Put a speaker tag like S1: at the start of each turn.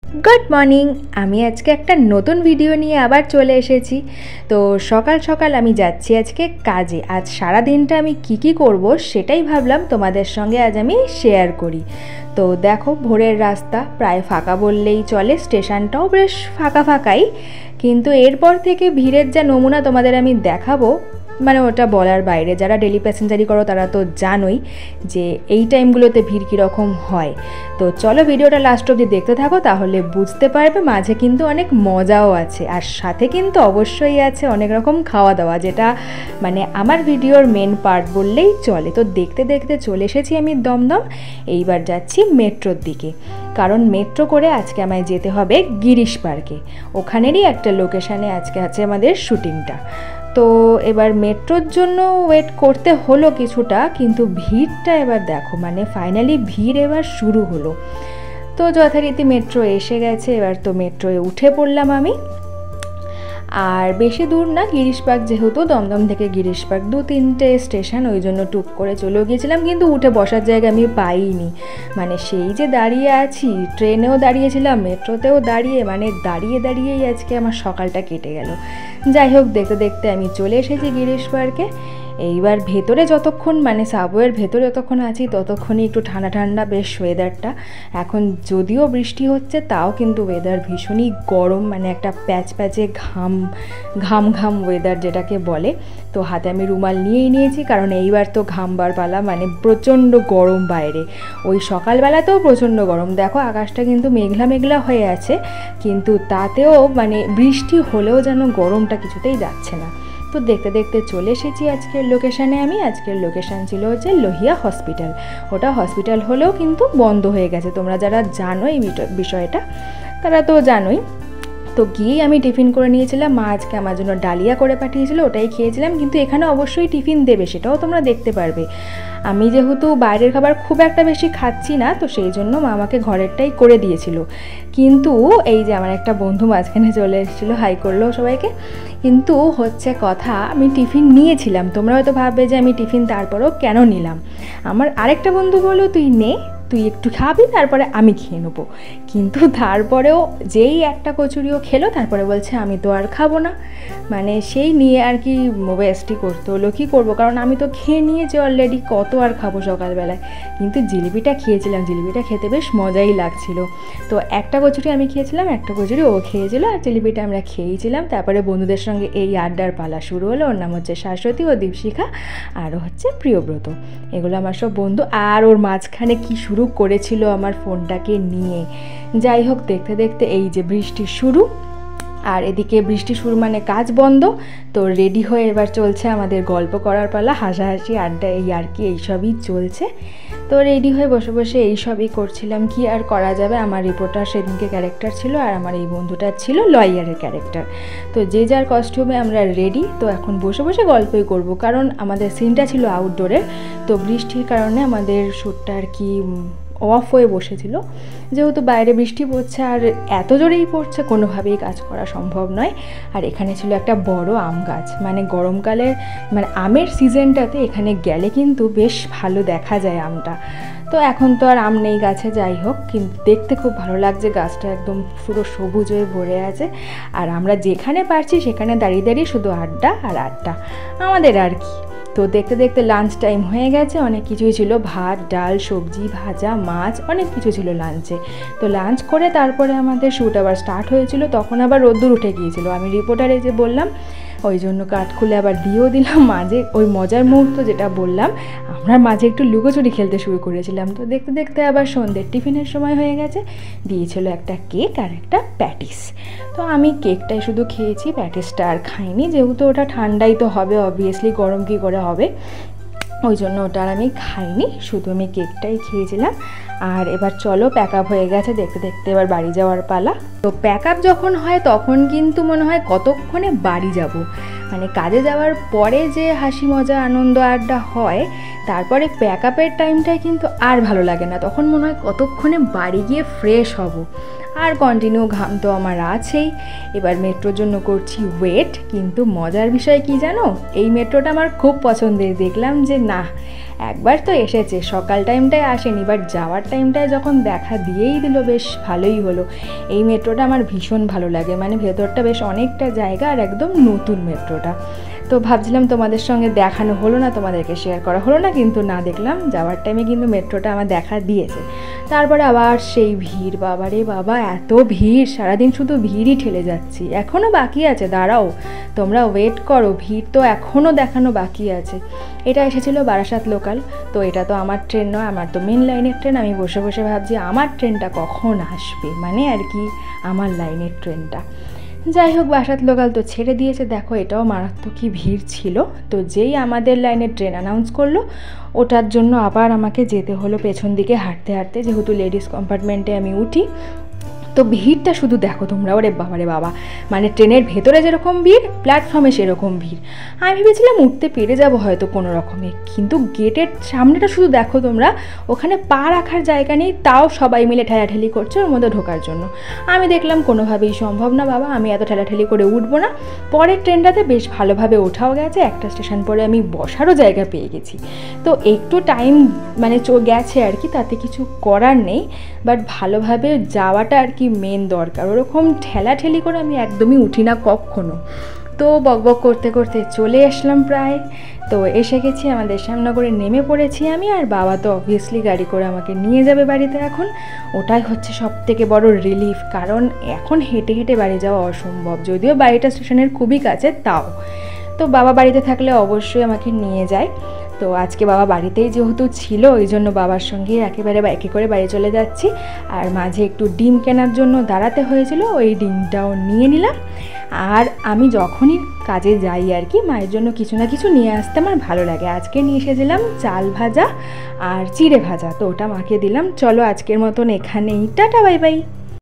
S1: Good morning. আমি আজকে একটা নতুন ভিডিও নিয়ে আবার চলে এসেছি। তো সকাল সকাল আমি যাচ্ছি আজকে কাজে। আজ সারা দিনটা আমি কি করব সেটাই ভাবলাম তোমাদের সঙ্গে আজ আমি শেয়ার করি। তো দেখো, ভোরের রাস্তা প্রায় ফাঁকা বললেই চলে, স্টেশনটাও বেশ ফাঁকা ফাঁকাই, কিন্তু এরপর থেকে ভিড়ের যা নমুনা তোমাদের আমি দেখাবো, মানে ওটা বলার বাইরে। যারা ডেলি প্যাসেঞ্জারি করো তারা তো জানোই যে এই টাইমগুলোতে ভিড় কীরকম হয়। তো চলো ভিডিওটা লাস্ট অবধি দেখতে থাকো, তাহলে বুঝতে পারবে। মাঝে কিন্তু অনেক মজাও আছে, আর সাথে কিন্তু অবশ্যই আছে অনেক রকম খাওয়া দাওয়া, যেটা মানে আমার ভিডিওর মেন পার্ট বললেই চলে। তো দেখতে দেখতে চলে এসেছি আমি দমদম। এইবার যাচ্ছি মেট্রোর দিকে, কারণ মেট্রো করে আজকে আমায় যেতে হবে গিরিশ পার্কে। ওখানেরই একটা লোকেশানে আজকে আছে আমাদের শুটিংটা। তো এবার মেট্রোর জন্য ওয়েট করতে হলো কিছুটা, কিন্তু ভিড়টা এবার দেখো, মানে ফাইনালি ভিড় এবার শুরু হলো। তো যথারীতি মেট্রো এসে গেছে, এবার তো মেট্রোয় উঠে পড়লাম আমি। আর বেশি দূর না গিরিশ পার্ক, যেহেতু দমদম থেকে গিরিশ পার্ক 2-3টে স্টেশন, ওই জন্য টুক করে চলেও গিয়েছিলাম, কিন্তু উঠে বসার জায়গা আমি পাইনি। মানে সেই যে দাঁড়িয়ে আছি, ট্রেনেও দাঁড়িয়েছিলাম, মেট্রোতেও দাঁড়িয়ে, মানে দাঁড়িয়ে দাঁড়িয়েই আজকে আমার সকালটা কেটে গেল। যাই হোক, দেখতে দেখতে আমি চলে এসেছি গিরিশ পার্কে। এইবার ভেতরে যতক্ষণ, মানে সাবওয়ের ভেতরে যতক্ষণ আছি ততক্ষণই একটু ঠান্ডা ঠান্ডা বেশ ওয়েদারটা। এখন যদিও বৃষ্টি হচ্ছে, তাও কিন্তু ওয়েদার ভীষণই গরম, মানে একটা প্যাচ প্যাচে ঘাম ঘাম ঘাম ওয়েদার যেটাকে বলে। তো হাতে আমি রুমাল নিয়েই নিয়েছি, কারণ এইবার তো ঘামবার পালা, মানে প্রচণ্ড গরম বাইরে। ওই সকালবেলাতেও প্রচণ্ড গরম, দেখো আকাশটা কিন্তু মেঘলা মেঘলা হয়ে আছে, কিন্তু তাতেও মানে বৃষ্টি হলেও যেন গরমটা কিছুতেই যাচ্ছে না। তো দেখতে দেখতে চলে এসেছি আজকের লোকেশানে আমি। আজকের লোকেশান ছিল হচ্ছে লোহিয়া হসপিটাল। ওটা হসপিটাল হলেও কিন্তু বন্ধ হয়ে গেছে, তোমরা যারা জানো এই বিষয়টা তারা তো জানোই। তো গিয়েই আমি টিফিন করে নিয়েছিলাম। মা আজকে আমার জন্য ডালিয়া করে পাঠিয়েছিল, ওটাই খেয়েছিলাম। কিন্তু এখানে অবশ্যই টিফিন দেবে, সেটাও তোমরা দেখতে পারবে। আমি যেহেতু বাইরের খাবার খুব একটা বেশি খাচ্ছি না, তো সেই জন্য মা আমাকে ঘরেরটাই করে দিয়েছিল। কিন্তু এই যে আমার একটা বন্ধু মাঝখানে চলে এসেছিলো, হাই করলো সবাইকে। কিন্তু হচ্ছে কথা, আমি টিফিন নিয়েছিলাম, তোমরা হয়তো ভাববে যে আমি টিফিন তারপরেও কেন নিলাম। আমার আরেকটা বন্ধু বললো তুই নে, তুই একটু খাবি, তারপরে আমি খেয়ে নেবো। কিন্তু তারপরেও যেই একটা কচুরিও খেলো, তারপরে বলছে আমি তো আর খাবো না। মানে সেই নিয়ে আর কি ওয়েস্টই করতে হলো, কী করবো, কারণ আমি তো খেয়ে নিয়েছি অলরেডি, কত আর খাবো সকালবেলায়। কিন্তু জিলিপিটা খেয়েছিলাম, জিলিপিটা খেতে বেশ মজাই লাগছিল। তো একটা কচুরি আমি খেয়েছিলাম, একটা কচুরি ও খেয়েছিল, আর জিলিপিটা আমরা খেয়েছিলাম। তারপরে বন্ধুদের সঙ্গে এই আড্ডার পালা শুরু হলো। ওর নাম হচ্ছে শাশ্বতী, ও দীপশিখা, আরও হচ্ছে প্রিয়ব্রত। এগুলো আমার সব বন্ধু। আর ওর মাঝখানে কি শুরু করেছিল আমার ফোনটাকে নিয়ে। যাই হোক, দেখতে দেখতে এই যে বৃষ্টি শুরু, আর এদিকে বৃষ্টি শুরু মানে কাজ বন্ধ। তো রেডি হয়ে এবার চলছে আমাদের গল্প করার পালা, হাসাহাসি আড্ডা, এই আর কি, এইসবই চলছে। তো রেডি হয়ে বসে বসে এইসবই করছিলাম, কি আর করা যাবে। আমার রিপোর্টার সেদিনকে ক্যারেক্টার ছিল, আর আমার এই বন্ধুটার ছিল লয়ারের ক্যারেক্টার। তো যে যার কস্টিউমে আমরা রেডি। তো এখন বসে বসে গল্পই করব, কারণ আমাদের সিনটা ছিল আউটডোরের। তো বৃষ্টির কারণে আমাদের শ্যুটটা আর কি অফ হয়ে বসেছিল, যেহেতু বাইরে বৃষ্টি পড়ছে, আর এত জোরেই পড়ছে, কোনোভাবেই কাজ করা সম্ভব নয়। আর এখানে ছিল একটা বড় আম গাছ, মানে গরমকালের মানে আমের সিজনটাতে এখানে গেলে কিন্তু বেশ ভালো দেখা যায় আমটা। তো এখন তো আর আম নেই গাছে, যাই হোক, কিন্তু দেখতে খুব ভালো লাগছে, গাছটা একদম পুরো সবুজ হয়ে ভরে আছে। আর আমরা যেখানে পারছি সেখানে দাঁড়িয়ে দাঁড়িয়ে শুধু আড্ডা আর আড্ডা আমাদের, আর কি। তো দেখতে দেখতে লাঞ্চ টাইম হয়ে গেছে, অনেক কিছুই ছিল, ভাত ডাল সবজি ভাজা মাছ, অনেক কিছু ছিল লাঞ্চে। তো লাঞ্চ করে তারপরে আমাদের শ্যুট আবার স্টার্ট হয়েছিল, তখন আবার রোদ্দুর উঠে গিয়েছিল। আমি রিপোর্টারে যে বললাম, ওই জন্য কাঠ খুলে আবার দিয়েও দিলাম। মাঝে ওই মজার মুহূর্ত যেটা বললাম, আমরা মাঝে একটু লুকোচুরি খেলতে শুরু করেছিলাম। তো দেখতে দেখতে আবার সন্ধ্যের টিফিনের সময় হয়ে গেছে, দিয়েছিল একটা কেক আর একটা প্যাটিস। তো আমি কেকটাই শুধু খেয়েছি, প্যাটিসটা আর খাইনি, যেহেতু ওটা ঠান্ডাই তো হবে, অবভিয়াসলি গরম কী করে হবে, ওই জন্য ওটা আর আমি খাইনি, শুধু আমি কেকটাই খেয়েছিলাম। আর এবার চলো, প্যাক আপ হয়ে গেছে, দেখতে দেখতে এবার বাড়ি যাওয়ার পালা। তো প্যাক আপ যখন হয় তখন কিন্তু মনে হয় কতক্ষণে বাড়ি যাব, মানে কাজে যাওয়ার পরে যে হাসি মজা আনন্দ আড্ডা হয়, তারপরে প্যাক আপের টাইমটায় কিন্তু আর ভালো লাগে না, তখন মনে হয় কতক্ষণে বাড়ি গিয়ে ফ্রেশ হব। আর কন্টিনিউ ঘাম তো আমার আছেই। এবার মেট্রোর জন্য করছি ওয়েট। কিন্তু মজার বিষয় কি জানো, এই মেট্রোটা আমার খুব পছন্দের। দেখলাম যে না, একবার তো এসেছে, সকাল টাইমটায় আসেনি, বাট যাওয়ার টাইমটায় যখন দেখা দিয়েই দিল বেশ ভালোই হলো। এই মেট্রোটা আমার ভীষণ ভালো লাগে, মানে ভেতরটা বেশ অনেকটা জায়গা আর একদম নতুন মেট্রোটা। তো ভাবছিলাম তোমাদের সঙ্গে দেখানো হলো না, তোমাদেরকে শেয়ার করা হলো না, কিন্তু না, দেখলাম যাওয়ার টাইমে কিন্তু মেট্রোটা আমার দেখা দিয়েছে। তারপরে আবার সেই ভিড়, বাবারে বাবা এত ভিড়, সারাদিন শুধু ভিড়ই ঠেলে যাচ্ছি। এখনও বাকি আছে, দাঁড়াও তোমরা ওয়েট করো, ভিড় তো এখনও দেখানো বাকি আছে। এটা এসেছিলো বারাসাত লোকাল, তো এটা তো আমার ট্রেন নয়, আমার তো মেন লাইনের ট্রেন। আমি বসে বসে ভাবছি আমার ট্রেনটা কখন আসবে, মানে আর কি আমার লাইনের ট্রেনটা। যাই হোক, বারাসাত লোকাল তো ছেড়ে দিয়েছে, দেখো এটাও মারাত্মকই ভিড় ছিল। তো যেই আমাদের লাইনের ট্রেন অ্যানাউন্স করলো, ওটার জন্য আবার আমাকে যেতে হলো পেছন দিকে হাঁটতে হাঁটতে, যেহেতু লেডিস কম্পার্টমেন্টে আমি উঠি। তো ভিড়টা শুধু দেখো তোমরা, ওরে বাবারে বাবা, মানে ট্রেনের ভেতরে যেরকম ভিড়, প্ল্যাটফর্মে সেরকম ভিড়। আমি ভেবেছিলাম উঠতে পেরে যাব হয়তো কোনো রকমে, কিন্তু গেটের সামনেটা শুধু দেখো তোমরা, ওখানে পা রাখার জায়গা নেই, তাও সবাই মিলে ঠেলাঠেলি করছে ওর মধ্যে ঢোকার জন্য। আমি দেখলাম কোনোভাবেই সম্ভব না বাবা, আমি এত ঠেলাঠেলি করে উঠবো না। পরের ট্রেনটাতে বেশ ভালোভাবে ওঠাও গেছে, একটা স্টেশন পরে আমি বসারও জায়গা পেয়ে গেছি। তো একটু টাইম মানে গেছে আর কি, তাতে কিছু করার নেই, বাট ভালোভাবে যাওয়াটা আর কি মেন দরকার। ওরকম ঠেলাঠেলি করে আমি একদমই উঠি না কখনো। তো বকবক করতে করতে চলে আসলাম প্রায়। তো এসে গেছি, আমাদের শ্যামনগরে নেমে পড়েছি আমি, আর বাবা তো অবভিয়াসলি গাড়ি করে আমাকে নিয়ে যাবে বাড়িতে এখন। ওটাই হচ্ছে সব থেকে বড় রিলিফ, কারণ এখন হেঁটে হেঁটে বাড়ি যাওয়া অসম্ভব, যদিও বাড়িটা স্টেশনের খুবই কাছে তাও। তো বাবা বাড়িতে থাকলে অবশ্যই আমাকে নিয়ে যায়। তো আজকে বাবা বাড়িতেই যেহেতু ছিল, ওই জন্য বাবার সঙ্গে একেবারে একে করে বাড়ি চলে যাচ্ছি। আর মাঝে একটু ডিম কেনার জন্য দাঁড়াতে হয়েছিল, ওই ডিমটাও নিয়ে নিলাম। আর আমি যখনই কাজে যাই আর কি, মায়ের জন্য কিছু না কিছু নিয়ে আসতে আমার ভালো লাগে। আজকে নিয়ে এসেছিলাম চাল ভাজা আর চিড়ে ভাজা, তো ওটা মাকে দিলাম। চলো আজকের মতন এখানেই, টাটা, বাই বাই।